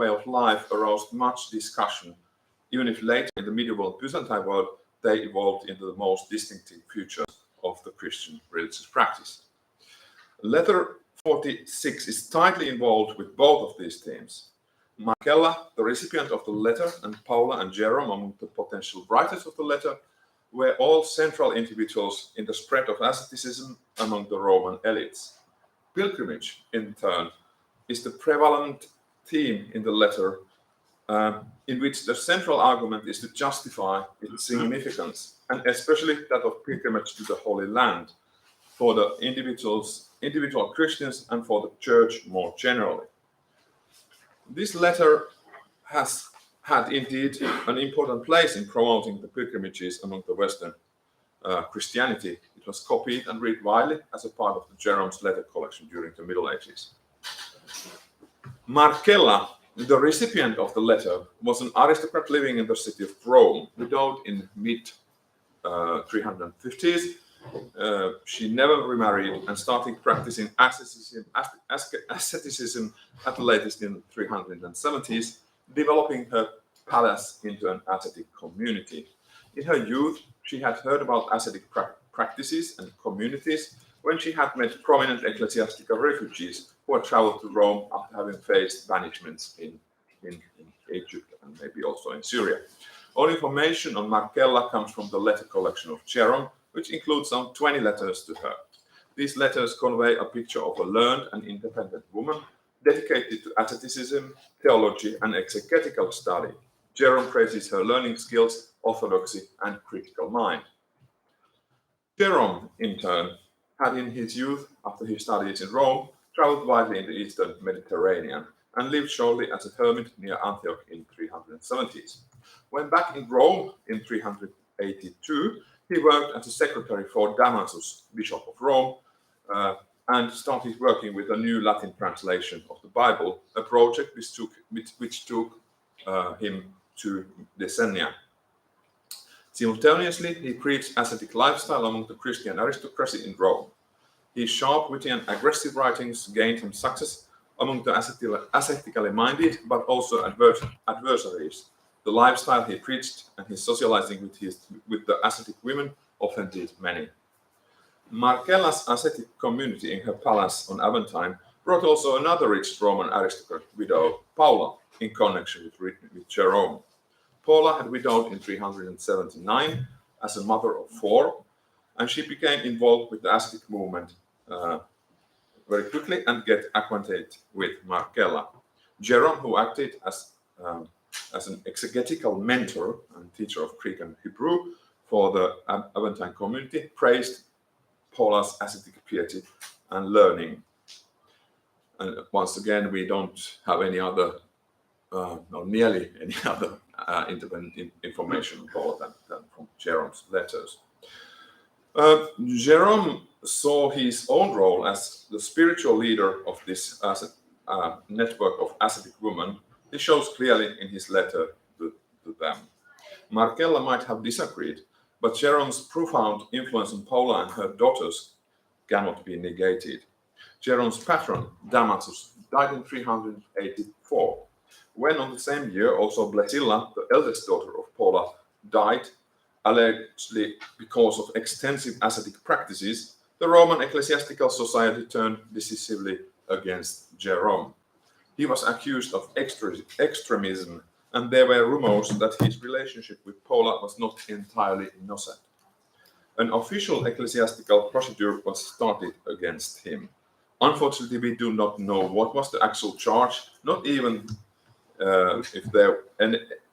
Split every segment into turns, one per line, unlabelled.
way of life aroused much discussion, even if later in the medieval Byzantine world they evolved into the most distinctive features of the Christian religious practice. Letter 46 is tightly involved with both of these themes. Marcella, the recipient of the letter, and Paula and Jerome, among the potential writers of the letter, were all central individuals in the spread of asceticism among the Roman elites. Pilgrimage, in turn, is the prevalent theme in the letter, in which the central argument is to justify its significance, and especially that of pilgrimage to the Holy Land, for the individual Christians and for the Church more generally. This letter has had indeed an important place in promoting the pilgrimages among the Western Christianity. It was copied and read widely as a part of the Jerome's letter collection during the Middle Ages. Marcella, the recipient of the letter, was an aristocrat living in the city of Rome, widowed in mid-350s. She never remarried and started practicing asceticism at the latest in 370s, developing her palace into an ascetic community. In her youth, she had heard about ascetic practices and communities when she had met prominent ecclesiastical refugees who had traveled to Rome after having faced banishments in Egypt and maybe also in Syria. All information on Marcella comes from the letter collection of Jerome, which includes some 20 letters to her. These letters convey a picture of a learned and independent woman dedicated to asceticism, theology, and exegetical study. Jerome praises her learning skills, orthodoxy, and critical mind. Jerome, in turn, had in his youth, after his studies in Rome, traveled widely in the eastern Mediterranean and lived shortly as a hermit near Antioch in 370s. When back in Rome in 382, he worked as a secretary for Damasus, Bishop of Rome, and started working with a new Latin translation of the Bible, a project which took him 2 decennia. Simultaneously, he preached ascetic lifestyle among the Christian aristocracy in Rome. His sharp, witty, and aggressive writings gained him success among the ascetically minded, but also adversaries. The lifestyle he preached and his socializing with the ascetic women offended many. Marcella's ascetic community in her palace on Aventine brought also another rich Roman aristocrat widow, Paula, in connection with Jerome. Paula had widowed in 379 as a mother of 4, and she became involved with the ascetic movement very quickly and get acquainted with Marcella. Jerome, who acted as an exegetical mentor and teacher of Greek and Hebrew for the Aventine community, praised Paula's ascetic piety and learning. And once again, we don't have any other, or nearly any other independent information on Paula than from Jerome's letters. Jerome saw his own role as the spiritual leader of this network of ascetic women. This shows clearly in his letter to them. Marcella might have disagreed, but Jerome's profound influence on Paula and her daughters cannot be negated. Jerome's patron, Damasus, died in 384. When on the same year also Blesilla, the eldest daughter of Paula, died, allegedly because of extensive ascetic practices, the Roman ecclesiastical society turned decisively against Jerome. He was accused of extremism, and there were rumors that his relationship with Paula was not entirely innocent. An official ecclesiastical procedure was started against him. Unfortunately, we do not know what was the actual charge, not even if there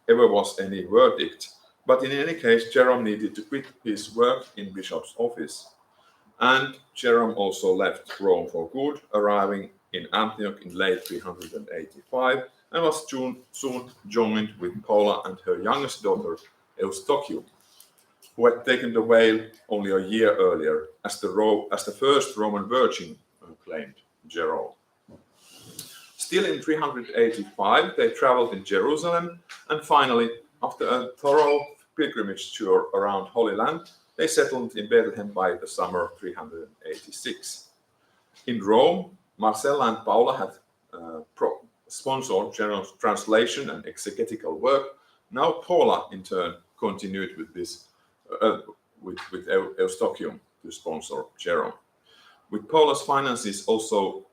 ever was any verdict. But in any case, Jerome needed to quit his work in bishop's office. And Jerome also left Rome for good, arriving in Antioch in late 385, and was soon joined with Paula and her youngest daughter, Eustochium, who had taken the veil only a year earlier, as the first Roman virgin, claimed Jerome. Still in 385, they traveled in Jerusalem, and finally, after a thorough pilgrimage tour around Holy Land, they settled in Bethlehem by the summer of 386. In Rome, Marcella and Paula had sponsored Jerome's translation and exegetical work. Now Paula, in turn, continued with this with Eustochium to sponsor Jerome. With Paula's finances, also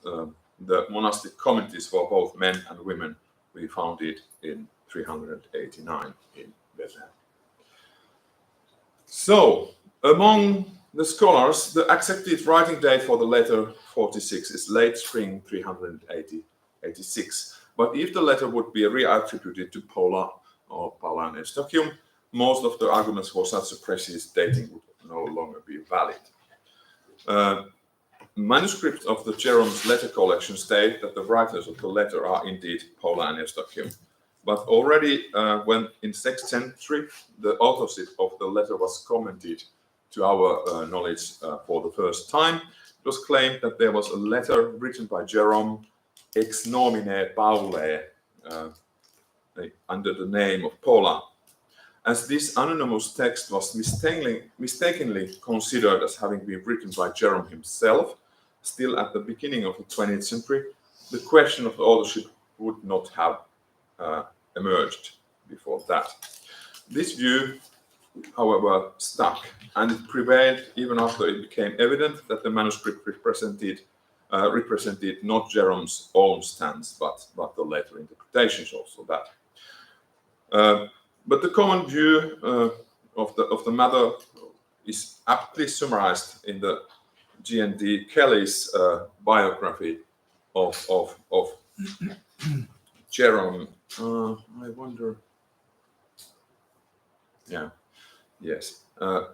the monastic communities for both men and women we founded in 389 in Bethlehem. So, among the scholars, the accepted writing date for the letter 46 is late spring 386. But if the letter would be reattributed to Paula or Paula and Eustochium, most of the arguments for such a precise dating would no longer be valid. Manuscripts of the Jerome's letter collection state that the writers of the letter are indeed Paula and Eustochium. But already when in 6th century the authorship of the letter was commented to our knowledge for the first time, it was claimed that there was a letter written by Jerome ex nomine Paulae under the name of Paula. As this anonymous text was mistakenly considered as having been written by Jerome himself, still at the beginning of the 20th century, the question of the authorship would not have emerged before that. This view, however, stuck, and it prevailed even after it became evident that the manuscript represented not Jerome's own stance, but the later interpretations also that. But the common view of the matter is aptly summarized in the G.N.D. Kelly's biography of Jerome. I wonder. Yeah. Yes.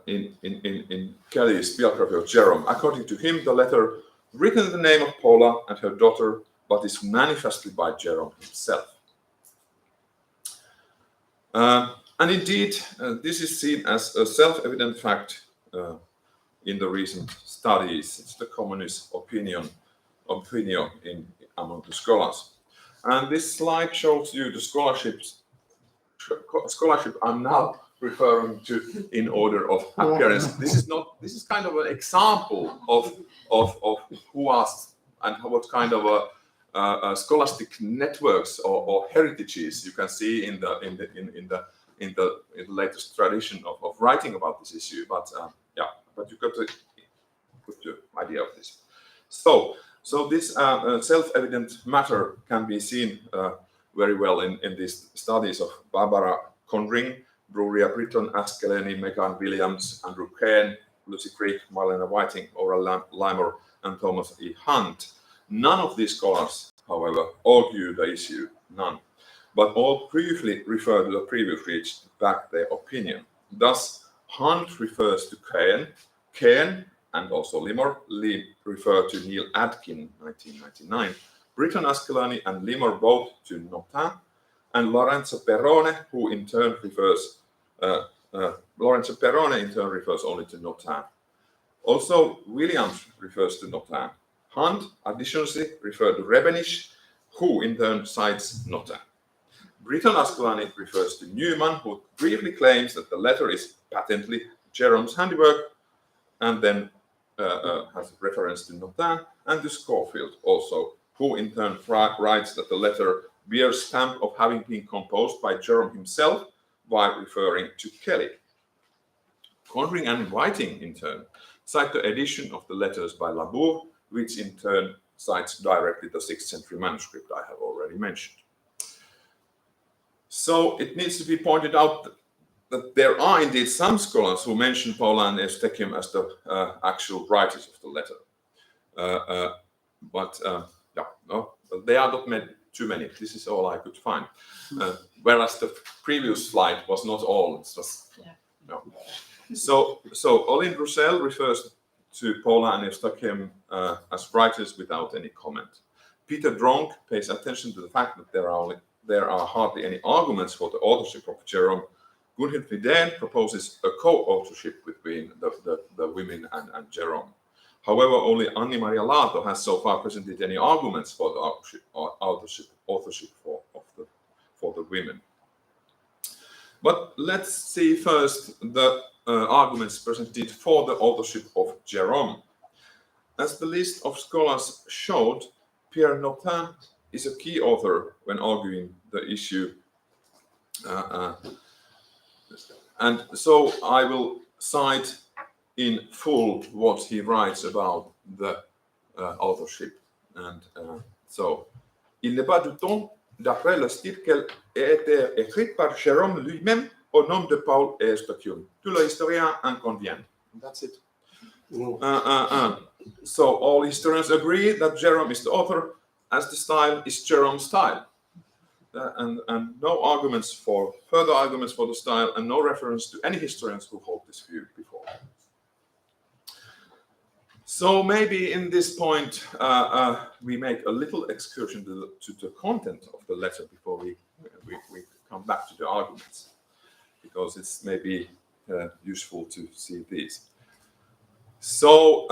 In Kelly's biography of Jerome, according to him, the letter written in the name of Paula and her daughter, but is manifestly by Jerome himself. And indeed, this is seen as a self-evident fact in the recent studies. It's the commonest opinion among the scholars. And this slide shows you the scholarship I'm now referring to in order of appearance. This is kind of an example of who asked and what kind of scholastic networks or heritages you can see in the latest tradition of writing about this issue. But but you got to put the idea of this. So this self-evident matter can be seen very well in these studies of Barbara Conring, Bruria Britton, Askeleni, Megan Williams, Andrew Kane, Lucy Creek, Marlena Whiting, Aura Limer, and Thomas E. Hunt. None of these scholars, however, argue the issue, none, but all briefly refer to the previous reach to back their opinion. Thus, Hunt refers to Kane, and also Limor. Lee refer to Neil Atkin, 1999. Britton, Askelani, and Limor both to Notin, and Lorenzo Perrone, who in turn refers only to Notin. Also, Williams refers to Notin. Hunt additionally referred to Rebenish, who in turn cites Notin. Britton Askelani refers to Newman, who briefly claims that the letter is patently Jerome's handiwork, and then has reference to Notin, and to Schofield also, who in turn writes that the letter bears stamp of having been composed by Jerome himself while referring to Kelly. Conring and Whiting, in turn, cite the edition of the letters by Labour, which in turn cites directly the 6th century manuscript I have already mentioned. So it needs to be pointed out that there are indeed some scholars who mention Paula and Eustochium as the actual writers of the letter. But they are not too many. This is all I could find. Whereas the previous slide was not all. It's just no. So Olin Roussel refers to Paula and Eustochium as writers without any comment. Peter Dronk pays attention to the fact that there are hardly any arguments for the authorship of Jerome. Gunhild Widén proposes a co-authorship between the women and Jerome. However, only Anni Maria Lato has so far presented any arguments for the authorship for the women. But let's see first the arguments presented for the authorship of Jerome. As the list of scholars showed, Pierre Notin is a key author when arguing the issue. And so I will cite in full what he writes about the authorship. And so, il n'est pas de temps d'après le style qu'elle a été écrite par Jérôme lui-même au nom de Paul et Eustochium. Tous les historiens en conviennent. That's it. So all historians agree that Jerome is the author, as the style is Jerome's style. And no further arguments for the style, and no reference to any historians who hold this view before. So maybe in this point we make a little excursion to the content of the letter before we come back to the arguments, because it's maybe useful to see these. So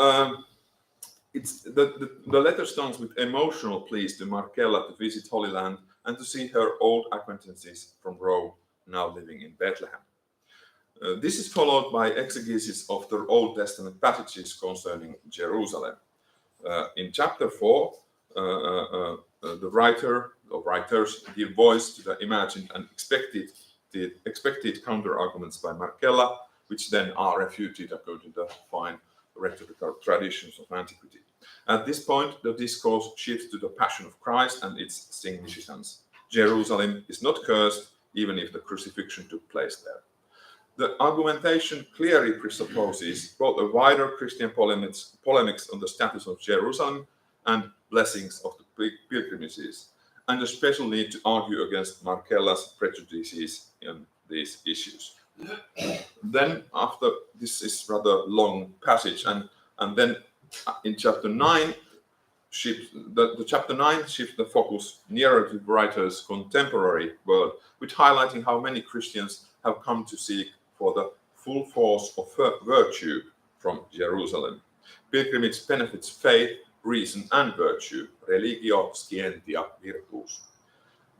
it's the letter starts with emotional pleas to Marcella to visit Holy Land and to see her old acquaintances from Rome now living in Bethlehem. This is followed by exegesis of the Old Testament passages concerning Jerusalem. In chapter 4, the writer or writers give voice to the imagined and expected counter-arguments by Marcella, which then are refuted according to the fine rhetorical traditions of antiquity. At this point, the discourse shifts to the Passion of Christ and its significance. Jerusalem is not cursed, even if the crucifixion took place there. The argumentation clearly presupposes both a wider Christian polemics on the status of Jerusalem and blessings of the pilgrimages, and a special need to argue against Marcella's prejudices in these issues. Then, after this is rather long passage, and then in chapter 9, the chapter 9 shifts the focus nearer to the writer's contemporary world, with highlighting how many Christians have come to seek for the full force of virtue from Jerusalem. Pilgrimage benefits faith, reason, and virtue, religio scientia virtus.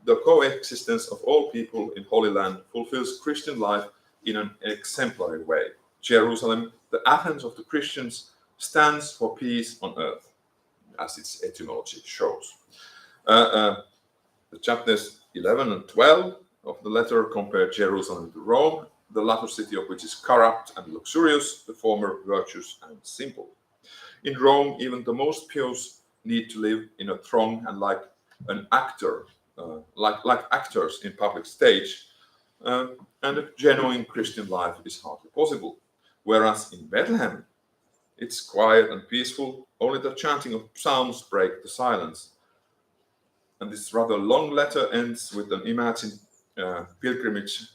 The coexistence of all people in Holy Land fulfills Christian life in an exemplary way. Jerusalem, the Athens of the Christians, stands for peace on earth, as its etymology shows. The chapters 11 and 12 of the letter compare Jerusalem to Rome, the latter city of which is corrupt and luxurious, the former virtuous and simple. In Rome, even the most pious need to live in a throng and like an actor, like actors in public stage, and a genuine Christian life is hardly possible. Whereas in Bethlehem, it's quiet and peaceful, only the chanting of psalms break the silence. And this rather long letter ends with an imagined pilgrimage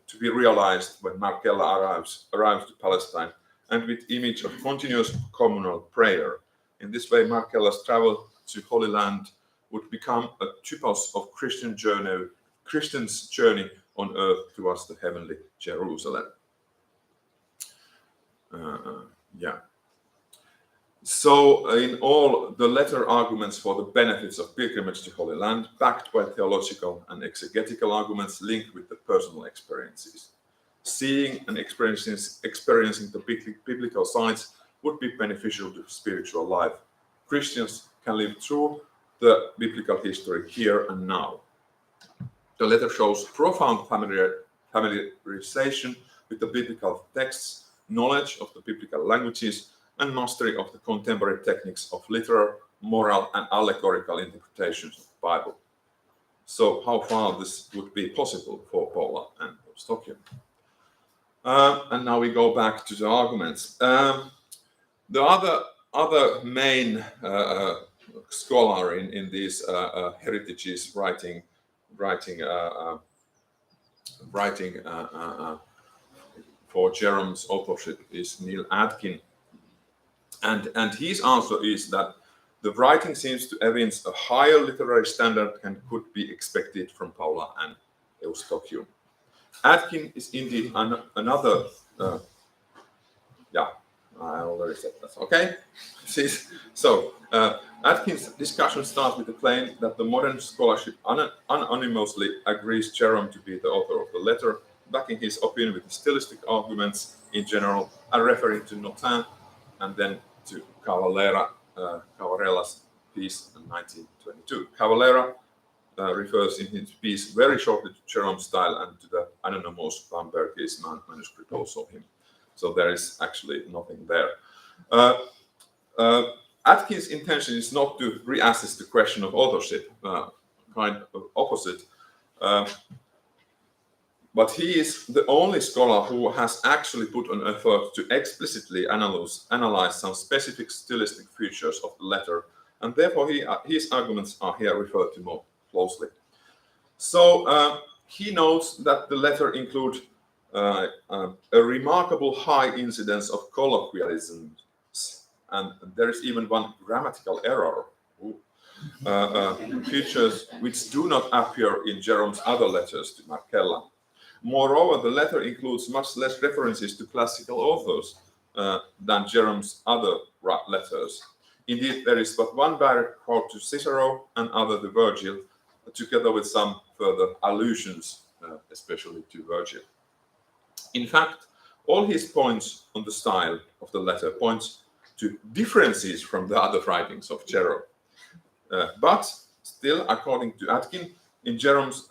to be realized when Marcella arrives to Palestine, and with image of continuous communal prayer. In this way, Marcella's travel to Holy Land would become a typos of Christians' journey on earth towards the heavenly Jerusalem. So, in all, the letter arguments for the benefits of pilgrimage to Holy Land, backed by theological and exegetical arguments linked with the personal experiences. Seeing and experiencing the biblical sites would be beneficial to spiritual life. Christians can live through the biblical history here and now. The letter shows profound familiarization with the biblical texts, knowledge of the biblical languages, and mastery of the contemporary techniques of literal, moral, and allegorical interpretations of the Bible. So, how far this would be possible for Paula and Eustochium? And now we go back to the arguments. The other main scholar in these heritages writing for Jerome's authorship is Neil Atkin. And his answer is that the writing seems to evince a higher literary standard than could be expected from Paula and Eustochium. Atkin is indeed another. I already said that. Okay. So Atkin's discussion starts with the claim that the modern scholarship unanimously agrees Jerome to be the author of the letter, backing his opinion with stylistic arguments in general and referring to Notin and then to Cavarella's peace in 1922. Cavalera refers in his piece very shortly to Jerome's style and to the anonymous Bamberg's manuscript also him. So there is actually nothing there. Atkins' intention is not to reassess the question of authorship, kind of opposite. But he is the only scholar who has actually put an effort to explicitly analyze some specific stylistic features of the letter, and therefore his arguments are here referred to more closely. So he notes that the letter includes a remarkable high incidence of colloquialisms, and there is even one grammatical error. Features which do not appear in Jerome's other letters to Markella. Moreover, the letter includes much less references to classical authors than Jerome's other letters. Indeed, there is but one direct quote to Cicero and other to Virgil, together with some further allusions, especially to Virgil. In fact, all his points on the style of the letter points to differences from the other writings of Jerome. But still, according to Atkin, in Jerome's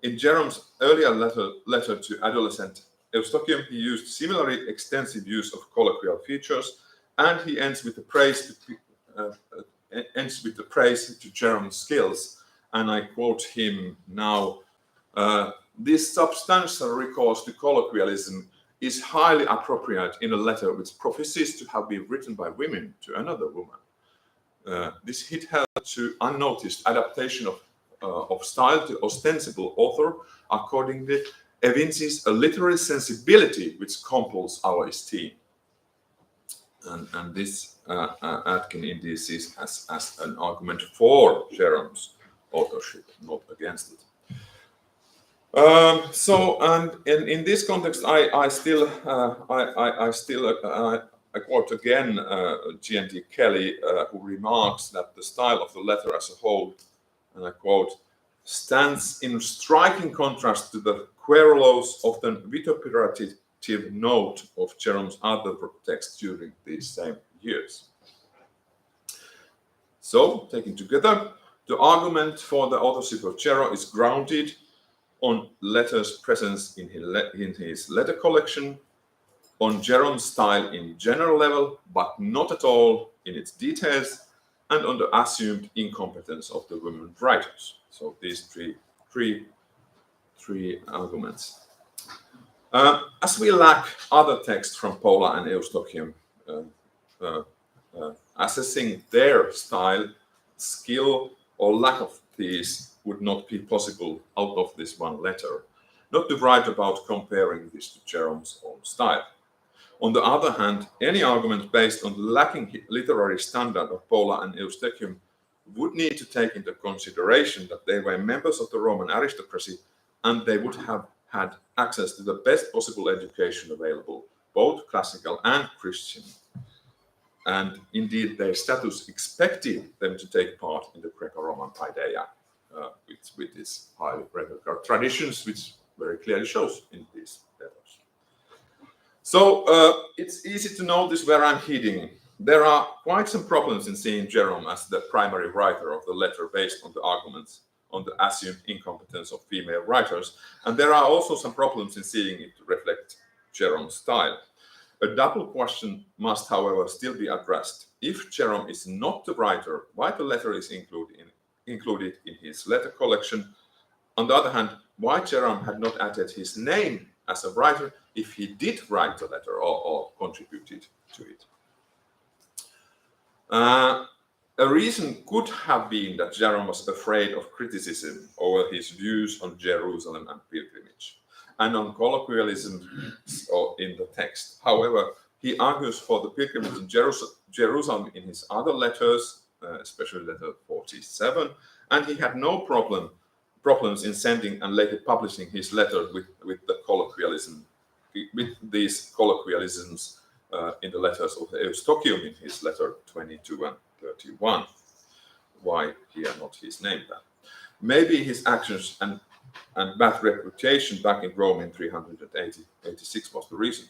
in Jerome's earlier letter to adolescent Eustochium, he used similarly extensive use of colloquial features, and he ends with the praise to Jerome's skills. And I quote him now: "This substantial recourse to colloquialism is highly appropriate in a letter which professes to have been written by women to another woman. This hitherto unnoticed adaptation of style to ostensible author accordingly evinces a literary sensibility which compels our esteem." And this Atkin indeed sees as an argument for Jerome's authorship, not against it. And in this context, I quote again G.N.T. Kelly, who remarks that the style of the letter as a whole, and I quote, stands in striking contrast to the querulous, often vituperative note of Jerome's other texts during these same years. So, taken together, the argument for the authorship of Jerome is grounded on letters' presence in his letter collection, on Jerome's style in general level, but not at all in its details, and on the assumed incompetence of the women writers. So these three arguments. As we lack other texts from Paula and Eustochium, assessing their style, skill, or lack of these would not be possible out of this one letter, not to write about comparing this to Jerome's own style. On the other hand, any argument based on the lacking literary standard of Paula and Eustochium would need to take into consideration that they were members of the Roman aristocracy and they would have had access to the best possible education available, both classical and Christian. And indeed, their status expected them to take part in the Greco-Roman paideia, with its high rhetorical traditions, which very clearly shows in these letters. So it's easy to notice where I'm heading. There are quite some problems in seeing Jerome as the primary writer of the letter based on the arguments on the assumed incompetence of female writers, and there are also some problems in seeing it reflect Jerome's style. A double question must, however, still be addressed. If Jerome is not the writer, why the letter is included in his letter collection? On the other hand, why Jerome had not added his name as a writer if he did write the letter or contributed to it? A reason could have been that Jerome was afraid of criticism over his views on Jerusalem and pilgrimage, and on colloquialism in the text. However, he argues for the pilgrimage in Jerusalem in his other letters, especially letter 47, and he had no problems in sending and later publishing his letter with these colloquialisms in the letters of Eustochium in his letter 22 and 31. Why here not his name then? Maybe his actions and bad reputation back in Rome in 386 was the reason.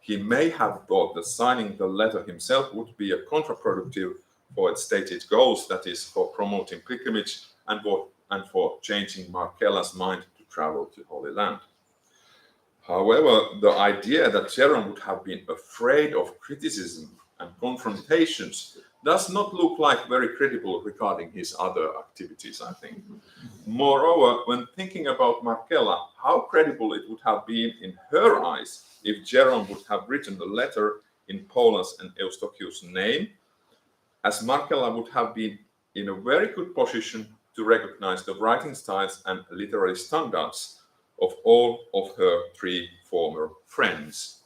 He may have thought that signing the letter himself would be a counterproductive for its stated goals, that is, for promoting pilgrimage and for changing Markella's mind to travel to Holy Land. However, the idea that Jerome would have been afraid of criticism and confrontations does not look like very credible regarding his other activities, I think. Moreover, when thinking about Markella, how credible it would have been in her eyes if Jerome would have written the letter in Paula's and Eustochius' name, as Markella would have been in a very good position to recognize the writing styles and literary standards of all of her three former friends.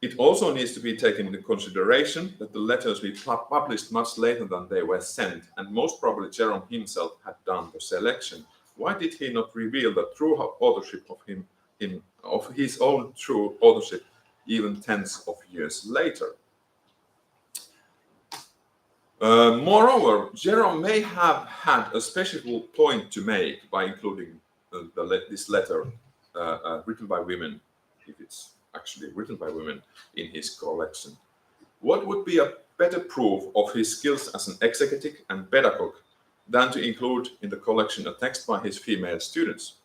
It also needs to be taken into consideration that the letters were published much later than they were sent, and most probably Jerome himself had done the selection. Why did he not reveal the true authorship of his own true authorship even tens of years later? Moreover, Jerome may have had a special point to make by including this letter written by women, if it's actually written by women, in his collection. What would be a better proof of his skills as an exegetic and pedagogue than to include in the collection a text by his female students?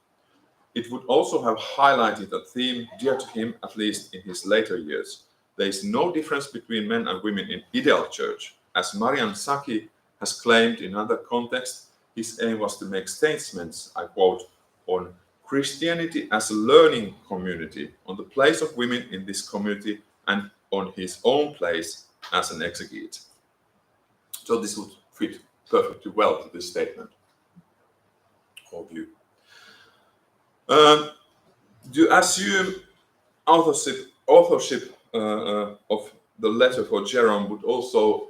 It would also have highlighted a theme dear to him, at least in his later years. There is no difference between men and women in ideal church. As Marian Saki has claimed in other contexts, his aim was to make statements, I quote, on Christianity as a learning community, on the place of women in this community, and on his own place as an exegete. So this would fit perfectly well to this statement of view. To assume authorship of the letter for Jerome would also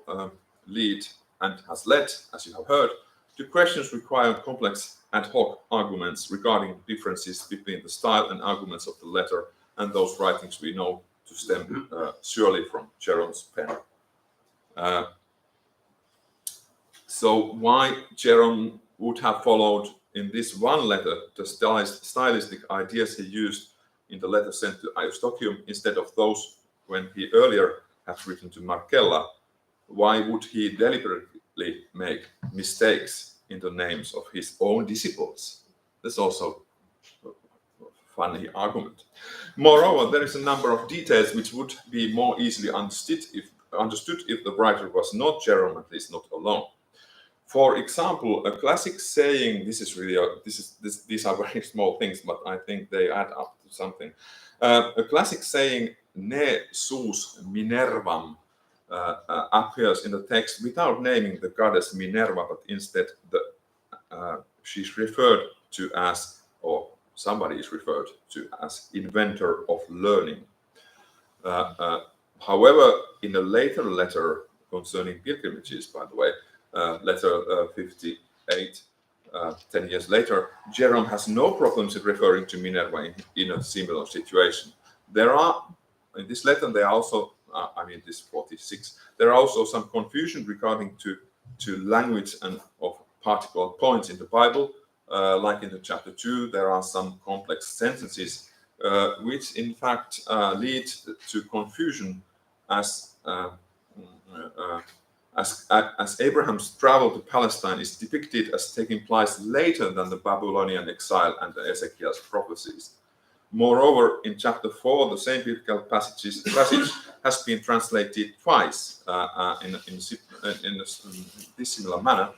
lead, and has led, as you have heard, to questions requiring complex ad hoc arguments regarding differences between the style and arguments of the letter and those writings we know to stem surely from Jerome's pen. So why Jerome would have followed in this one letter the stylistic ideas he used in the letter sent to Eustochium instead of those when he earlier had written to Markella? Why would he deliberately make mistakes in the names of his own disciples? That's also a funny argument. Moreover, there is a number of details which would be more easily understood if the writer was not Jerome, at least not alone. For example, a classic saying, these are very small things, but I think they add up to something. A classic saying, ne sus Minervam, appears in the text without naming the goddess Minerva, but instead she's referred to as, or somebody is referred to as, inventor of learning. However, in a later letter concerning pilgrimages, by the way, letter 58, 10 years later, Jerome has no problems in referring to Minerva in a similar situation. There are, in this letter, there are also, this 46, there are also some confusion regarding to language and of particular points in the Bible. Like in the chapter 2, there are some complex sentences which in fact lead to confusion as Abraham's travel to Palestine is depicted as taking place later than the Babylonian exile and the Ezekiel's prophecies. Moreover, in chapter 4, the same biblical passage has been translated twice in a dissimilar manner.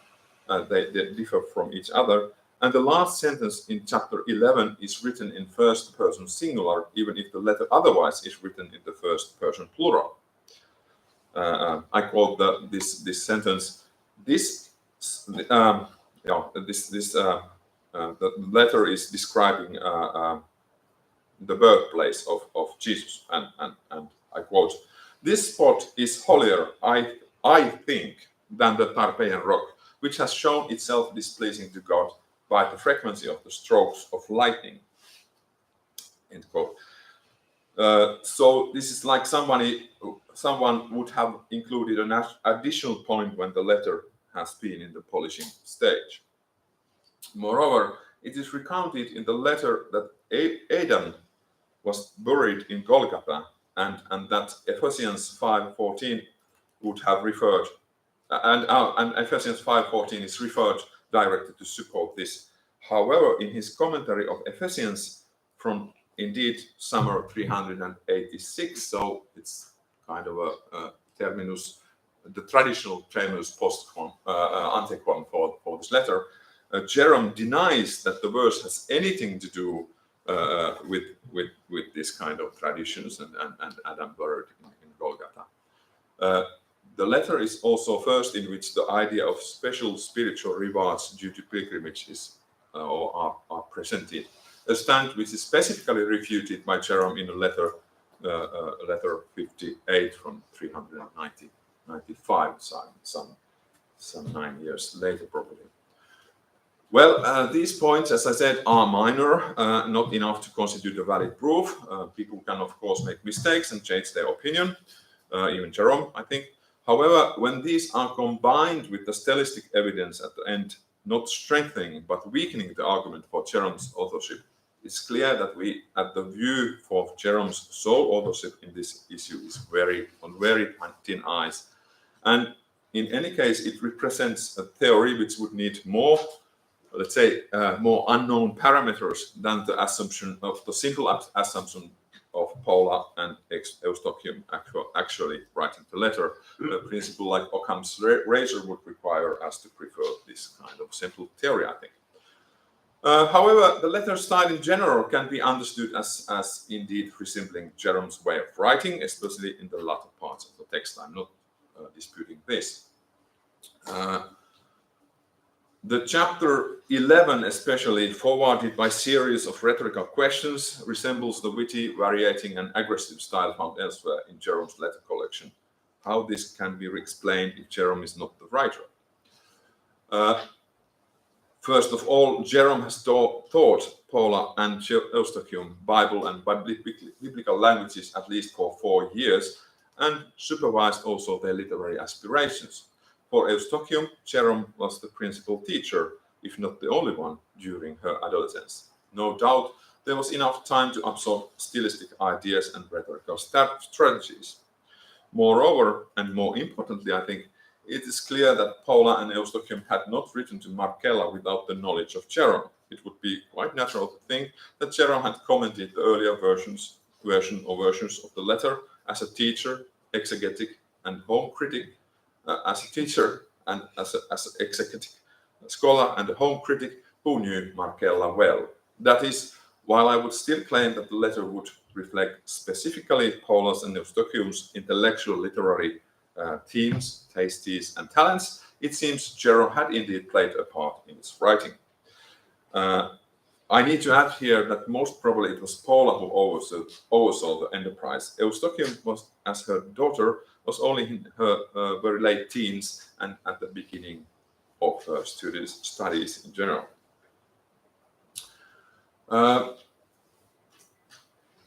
They differ from each other. And the last sentence in chapter 11 is written in first person singular, even if the letter otherwise is written in the first person plural. I quote this sentence. The letter is describing the birthplace of Jesus, and I quote: "This spot is holier, I think, than the Tarpeian rock, which has shown itself displeasing to God by the frequency of the strokes of lightning." End quote. So this is like someone would have included an additional point when the letter has been in the polishing stage. Moreover, it is recounted in the letter that Aidan was buried in Golgotha and that Ephesians 5:14 would have referred, and Ephesians 5:14 is referred directly to support this. However, in his commentary of Ephesians from indeed summer 386, so it's kind of a terminus, the traditional terminus postquam, antequam for this letter, Jerome denies that the verse has anything to do with this kind of traditions and Adam buried in Golgotha. The letter is also first in which the idea of special spiritual rewards due to pilgrimages are presented, a stand which is specifically refuted by Jerome in a letter 58 from 395, some 9 years later probably. Well, these points, as I said, are minor, not enough to constitute a valid proof. People can, of course, make mistakes and change their opinion, even Jerome, I think. However, when these are combined with the stylistic evidence at the end, not strengthening but weakening the argument for Jerome's authorship, it's clear that the view for Jerome's sole authorship in this issue is very thin ice. And in any case, it represents a theory which would need more, let's say, more unknown parameters than the assumption of the simple assumption of Paula and Eustochium actually writing the letter. A principle like Occam's razor would require us to prefer this kind of simple theory, I think. However, the letter style in general can be understood as indeed resembling Jerome's way of writing, especially in the latter parts of the text. I'm not disputing this. The chapter 11, especially forwarded by series of rhetorical questions, resembles the witty, variating, and aggressive style found elsewhere in Jerome's letter collection. How this can be explained if Jerome is not the writer? First of all, Jerome has taught Paula and Eustochium Bible and biblical languages at least for 4 years, and supervised also their literary aspirations. For Eustochium, Jerome was the principal teacher, if not the only one, during her adolescence. No doubt there was enough time to absorb stylistic ideas and rhetorical strategies. Moreover, and more importantly, I think, it is clear that Paula and Eustochium had not written to Marcella without the knowledge of Jerome. It would be quite natural to think that Jerome had commented the earlier versions of the letter as a teacher, exegetic, and home critic, as a teacher and as an exegetic scholar and a home critic who knew Marcella well. That is, while I would still claim that the letter would reflect specifically Paula's and Eustochium's intellectual literary themes, tastes, and talents, it seems Jerome had indeed played a part in its writing. I need to add here that most probably it was Paula who oversaw the enterprise. Eustochium was, as her daughter, was only in her very late teens and at the beginning of her studies in general.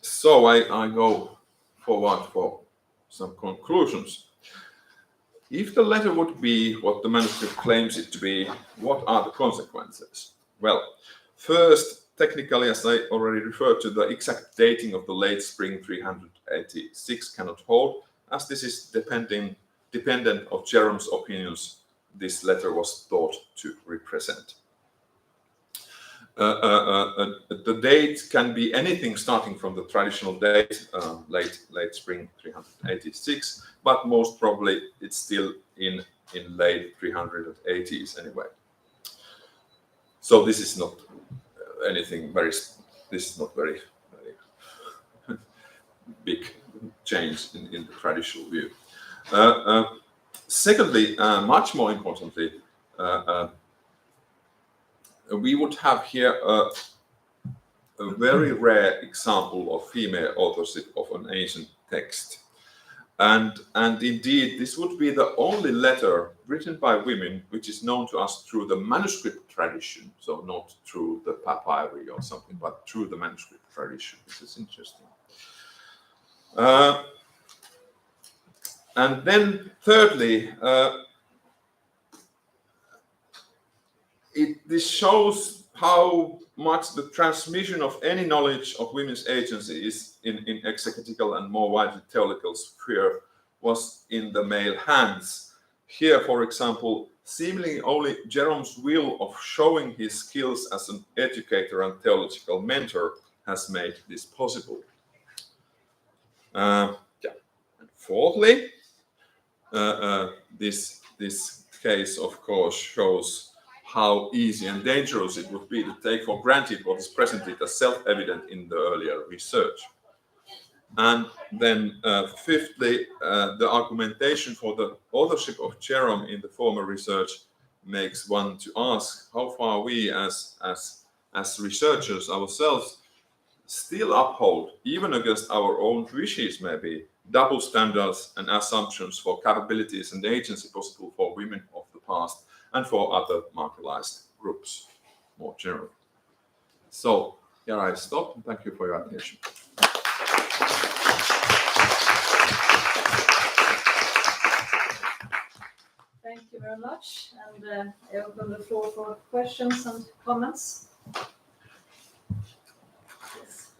So I go forward for some conclusions. If the letter would be what the manuscript claims it to be, what are the consequences? Well, first, technically, as I already referred to, the exact dating of the late spring 386 cannot hold, as this is dependent of Jerome's opinions this letter was thought to represent. The date can be anything starting from the traditional date, late spring 386, but most probably it's still in late 380s anyway. So this is not very big change in the traditional view. Secondly, much more importantly, we would have here a very rare example of female authorship of an ancient text. And indeed, this would be the only letter written by women which is known to us through the manuscript tradition, so not through the papyri or something, but through the manuscript tradition. This is interesting. And then thirdly, this shows how much the transmission of any knowledge of women's agency is in exegetical and more widely theological sphere was in the male hands. Here, for example, seemingly only Jerome's will of showing his skills as an educator and theological mentor has made this possible. And fourthly, this case, of course, shows how easy and dangerous it would be to take for granted what is presented as self-evident in the earlier research. And then fifthly, the argumentation for the authorship of Jerome in the former research makes one to ask how far we as researchers ourselves still uphold, even against our own wishes maybe, double standards and assumptions for capabilities and agency possible for women of the past and for other marginalized groups more generally. So here I stop. Thank you for your attention.
Thank you very much. And I open the floor for questions and comments.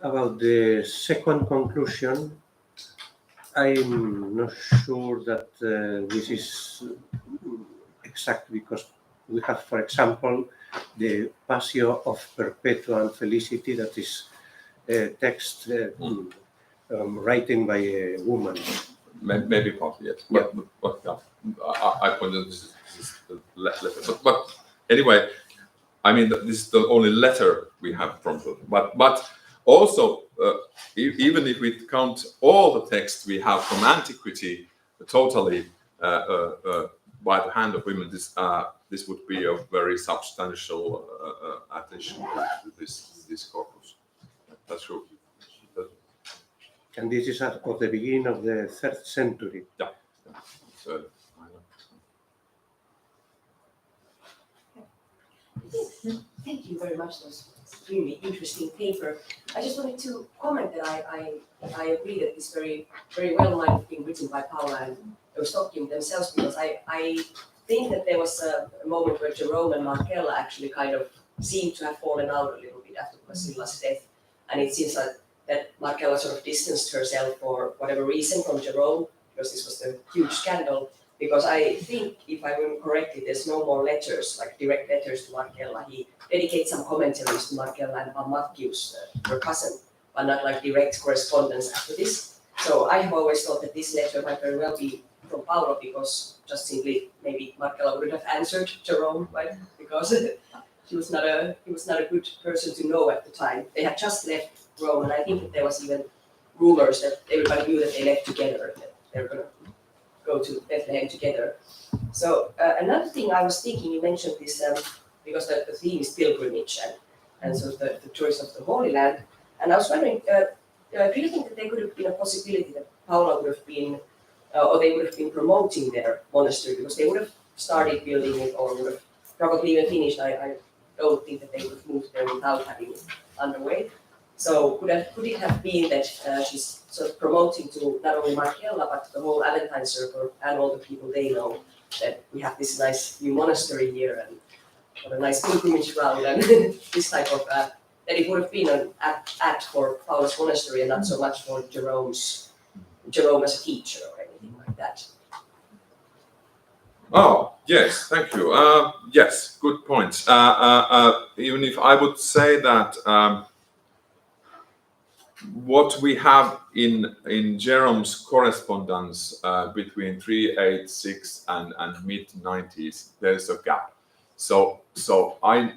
About the second conclusion, I'm not sure that this is exact, because we have, for example, the Passio of Perpetua and Felicity, that is a text written by a woman.
Maybe partly, yes. But yeah, I pointed this is the letter. But anyway, I mean, this is the only letter we have from her. But also, even if we count all the texts we have from antiquity, totally by the hand of women, this would be a very substantial addition to this corpus. That's true.
And this is of the beginning of the 3rd century.
Yeah. So,
Thank you very much. That was extremely interesting paper. I just wanted to comment that I agree that this very well might have been written by Paula and Eustochium themselves, because I think that there was a moment where Jerome and Marcella actually kind of seemed to have fallen out a little bit after Basilla's death, and it seems like that Marcella sort of distanced herself for whatever reason from Jerome, because this was a huge scandal. Because I think, if I remember correctly, there's no more letters, like direct letters to Marcella. He dedicates some commentaries to Marcella and Matthews, her cousin, but not like direct correspondence after this. So I have always thought that this letter might very well be from Paolo, because just simply maybe Marcella would have answered Jerome, right? Because he was not a good person to know at the time. They had just left Rome, and I think that there was even rumors that everybody knew that they left together, that they were going to go to Bethlehem together. So another thing I was thinking, you mentioned this because the theme is pilgrimage and so the choice of the Holy Land. And I was wondering, do you think that there could have been a possibility that Paula would have been, or they would have been promoting their monastery, because they would have started building it, or would have probably even finished? I don't think that they would have moved there without having it underway. So could it have been that she's sort of promoting to not only Marcella, but the whole Aventine circle and all the people they know, that we have this nice new monastery here and what a nice pilgrimage route and this type of, that it would have been an act for Paula's monastery and not so much for Jerome as a teacher or anything like that.
Oh, yes, thank you. Yes, good points. Even if I would say that what we have in Jerome's correspondence between 386 and mid-90s, there's a gap. So I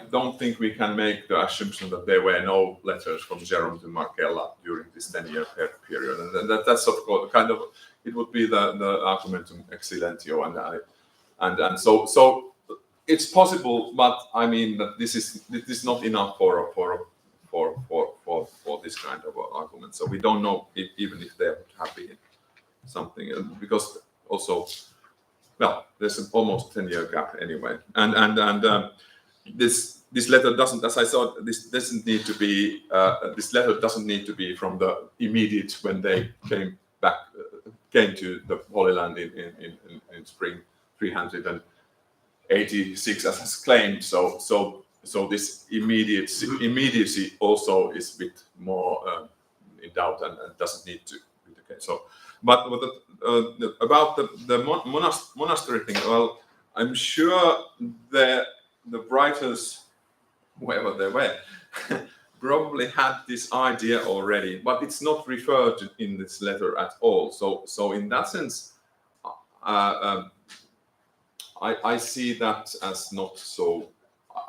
don't think we can make the assumption that there were no letters from Jerome to Marcella during this 10-year period, and that's of course kind of, it would be the argumentum ex silentio, and so it's possible, but I mean that this is not enough for this kind of argument. So we don't know even if there would have been something, because also, well, there's an almost 10-year gap anyway, and this letter doesn't, as I thought, this doesn't need to be. This letter doesn't need to be from the immediate when they came to the Holy Land in spring 386, as claimed. So so this immediacy also is a bit more in doubt and doesn't need to be the case. So, but about the monastery thing, well, I'm sure the writers, whoever they were, probably had this idea already, but it's not referred to in this letter at all. So in that sense, I see that as not so.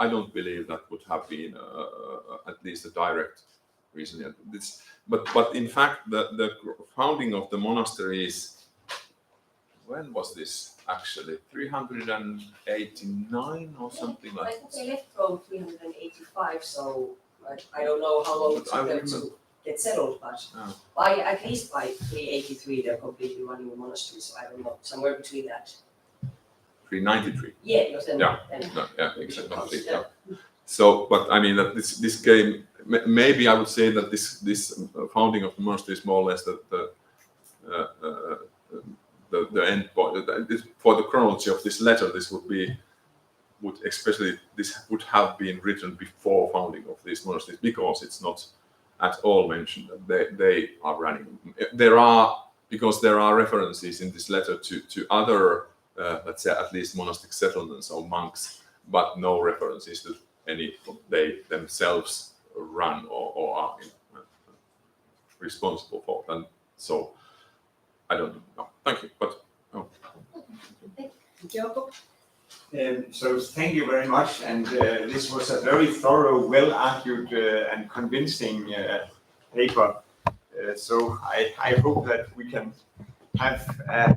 I don't believe that would have been at least a direct reason. But in fact, the founding of the monastery is, when was this actually? 389 or something
I
like
think
this.
they left Rome 385, so I don't know how long it
But I
took them
remember-
to get settled, but at least by 383 they're completely running the monastery, so I don't know, somewhere between that.
393.
Yeah, because then,
Yeah.
then
No, yeah, exactly. Yeah. So, but I mean that this game, maybe I would say that this founding of the monastery is more or less the end point. For the chronology of this letter, this would have been written before founding of these monasteries, because it's not at all mentioned that they are running. Because there are references in this letter to other, let's say at least monastic settlements or monks, but no references to any they themselves run or are responsible for. And so I don't know. Thank you. But
Jacob?
So thank you very much, and this was a very thorough, well-argued and convincing paper. So I hope that we can have an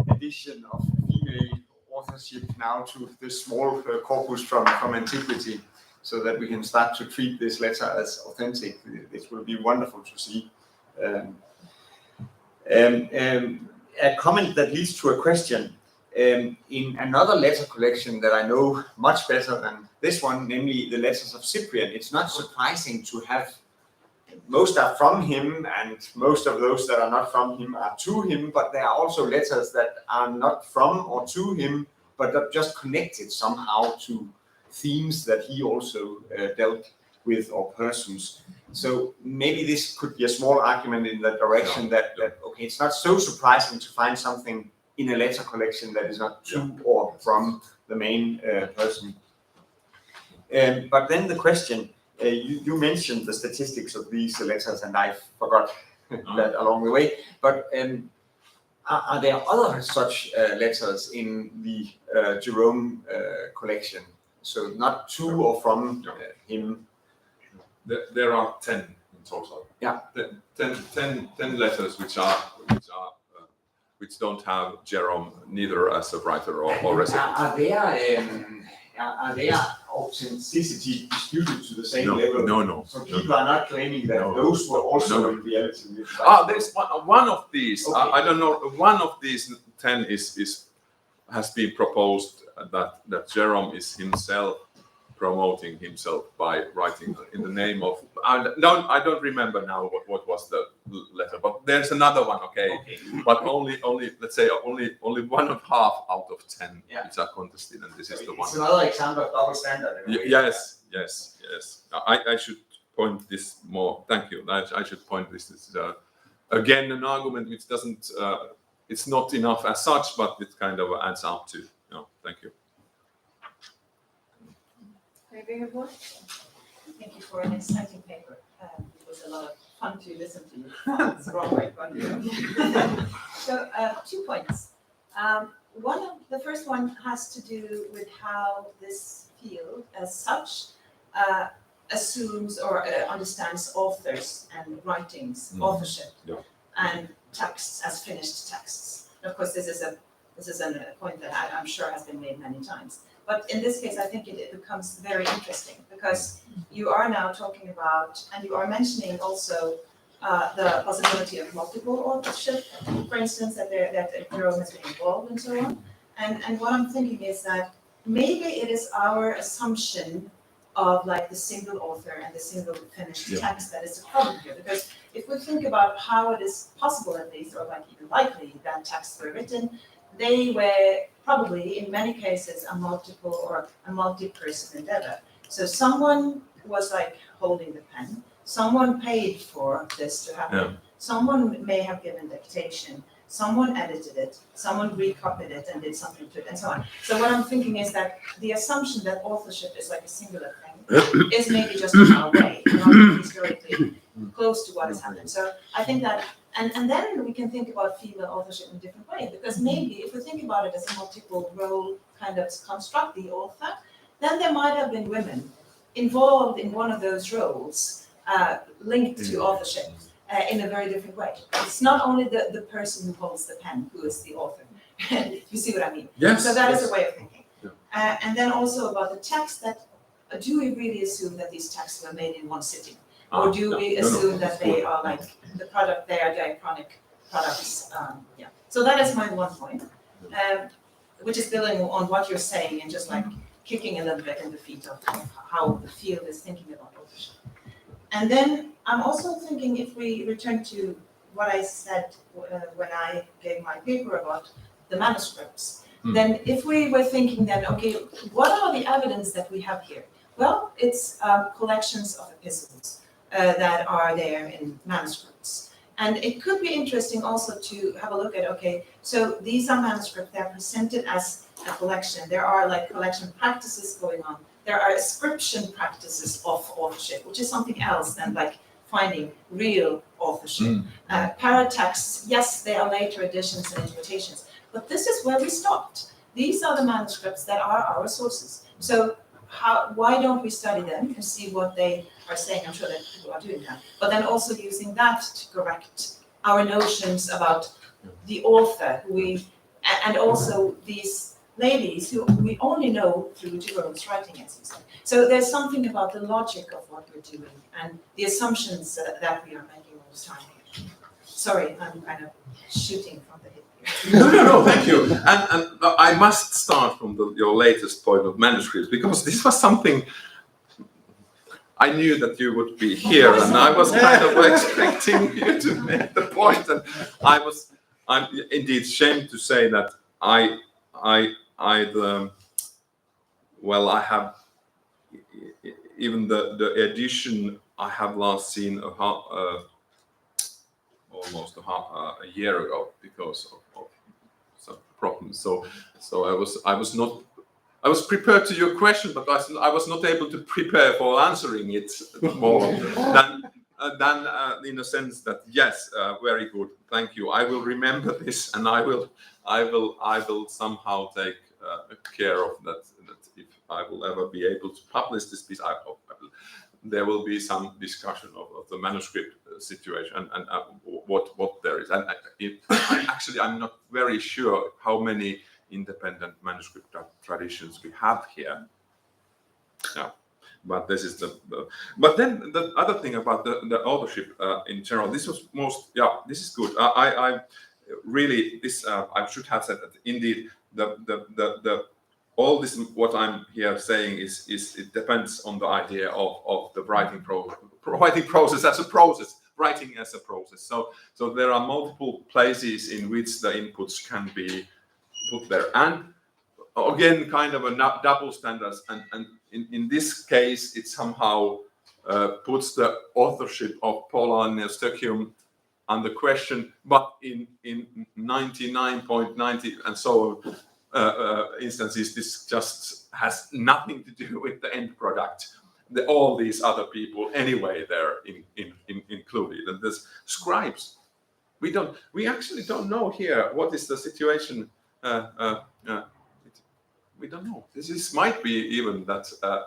addition of female authorship now to this small corpus from antiquity, so that we can start to treat this letter as authentic. This will be wonderful to see. A comment that leads to a question. In another letter collection that I know much better than this one, namely the letters of Cyprian, it's not surprising to have, most are from him, and most of those that are not from him are to him, but there are also letters that are not from or to him, but are just connected somehow to themes that he also dealt with, or persons. So maybe this could be a small argument in that direction, that okay, it's not so surprising to find something in a letter collection that is not to or from the main person. But then the question, you mentioned the statistics of these letters, and I forgot that along the way, but are there other such letters in the Jerome collection? So not to or from him?
there are 10 in total.
Yeah.
10 letters which don't have Jerome neither as a writer or recipient.
Are there authenticity disputed to the same level?
No.
So people are not claiming that those were also in reality.
There's one of these.
Okay.
I don't know. One of these 10 has been proposed that Jerome is himself promoting himself by writing in the name of. I don't remember now what was the letter, but there's another one. Okay. But only let's say only 1.5 out of 10 which are contested, and this is the one.
It's another example of double standard.
Yes. I should point this more. Thank you. I should point this. This is again an argument which doesn't. It's not enough as such, but it kind of adds up to. Thank you.
Maybe you would?
Thank you for an exciting paper. It was a lot of fun to listen to you. It's the wrong way, but so 2 points. The first one has to do with how this field, as such, assumes or understands authors and writings, authorship, and texts as finished texts. And of course, this is a point that I'm sure has been made many times. But in this case, I think it becomes very interesting, because you are now talking about, and you are mentioning also the possibility of multiple authorship, for instance, that Jerome has been involved and so on. And what I'm thinking is that maybe it is our assumption of like the single author and the single finished text that is the problem here. Because if we think about how it is possible, at least, or like even likely, that texts were written, they were probably in many cases a multi-person endeavor. So someone was like holding the pen, someone paid for this to happen.
Yeah.
Someone may have given dictation, someone edited it, someone recopied it and did something to it, and so on. So what I'm thinking is that the assumption that authorship is like a singular thing is maybe just in our way, not historically close to what has happened. So I think that, and then we can think about female authorship in a different way, because maybe if we think about it as a multiple role kind of construct, the author, then there might have been women involved in one of those roles linked to authorship in a very different way. It's not only the person who holds the pen who is the author. You see what I mean?
Yes.
So that is
yes.
a way of thinking.
Yeah.
And then also about the text, that do we really assume that these texts were made in one sitting? Or do we assume that they are like the product, they are diachronic products? Yeah. So that is my one point, which is building on what you're saying and just like kicking a little bit in the feet of how the field is thinking about authorship. And then I'm also thinking, if we return to what I said when I gave my paper about the manuscripts, then if we were thinking then, okay, what are the evidence that we have here? Well, it's collections of epistles that are there in manuscripts. And it could be interesting also to have a look at, okay, so these are manuscripts, they're presented as a collection. There are like collection practices going on. There are ascription practices of authorship, which is something else than like finding real authorship. Paratexts, yes, they are later additions and interpretations, but this is where we stopped. These are the manuscripts that are our sources. So why don't we study them and see what they are saying? I'm sure that people are doing that. But then also using that to correct our notions about the author, and also these ladies who we only know through Jerome's writing, as you said. So there's something about the logic of what we're doing and the assumptions that we are making all the time. Sorry, I'm kind of shooting from the hip here.
No, thank you. And I must start from your latest point of manuscripts, because this was something I knew that you would be here, and I was kind of expecting you to make the point. And I'm indeed ashamed to say that I have even the edition I have last seen almost a year ago because of some problems. So I was prepared to your question, but I was not able to prepare for answering it more than in a sense that yes, very good, thank you. I will remember this, and I will somehow take care of that. That if I will ever be able to publish this piece, I hope there will be some discussion of the manuscript situation and what there is. And I'm not very sure how many independent manuscript traditions we have here. Yeah, but this is but then the other thing about the authorship in general, this was this is good. I really I should have said that indeed the all this what I'm here saying is it depends on the idea of the writing process as a process, writing as a process. So there are multiple places in which the inputs can be put there, and again kind of a double standards, and in this case it somehow puts the authorship of Paula and Stöckium under question, but in 99.90 and so instances this just has nothing to do with the end product. All these other people anyway they're included, and there's scribes. We actually don't know here what is the situation. We don't know. This might be even that I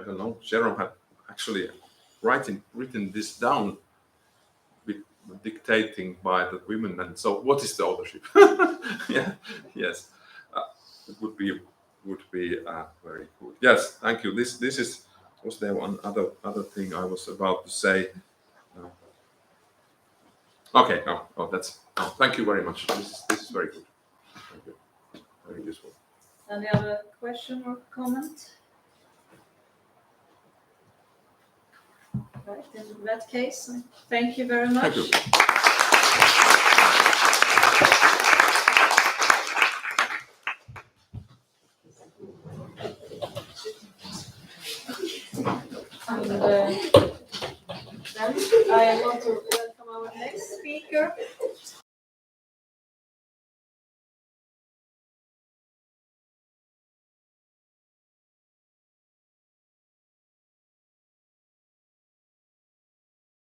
don't know. Jerome had actually written this down, with dictating by the women. And so, what is the authorship? Yeah, yes, it would be very good. Yes, thank you. This is. Was there one other thing I was about to say? Okay. That's. Thank you very much. This is very good. Thank you. Very useful.
Any other question or comment? Right, in that case, thank you very much.
Thank you.
And then I want to welcome our next speaker,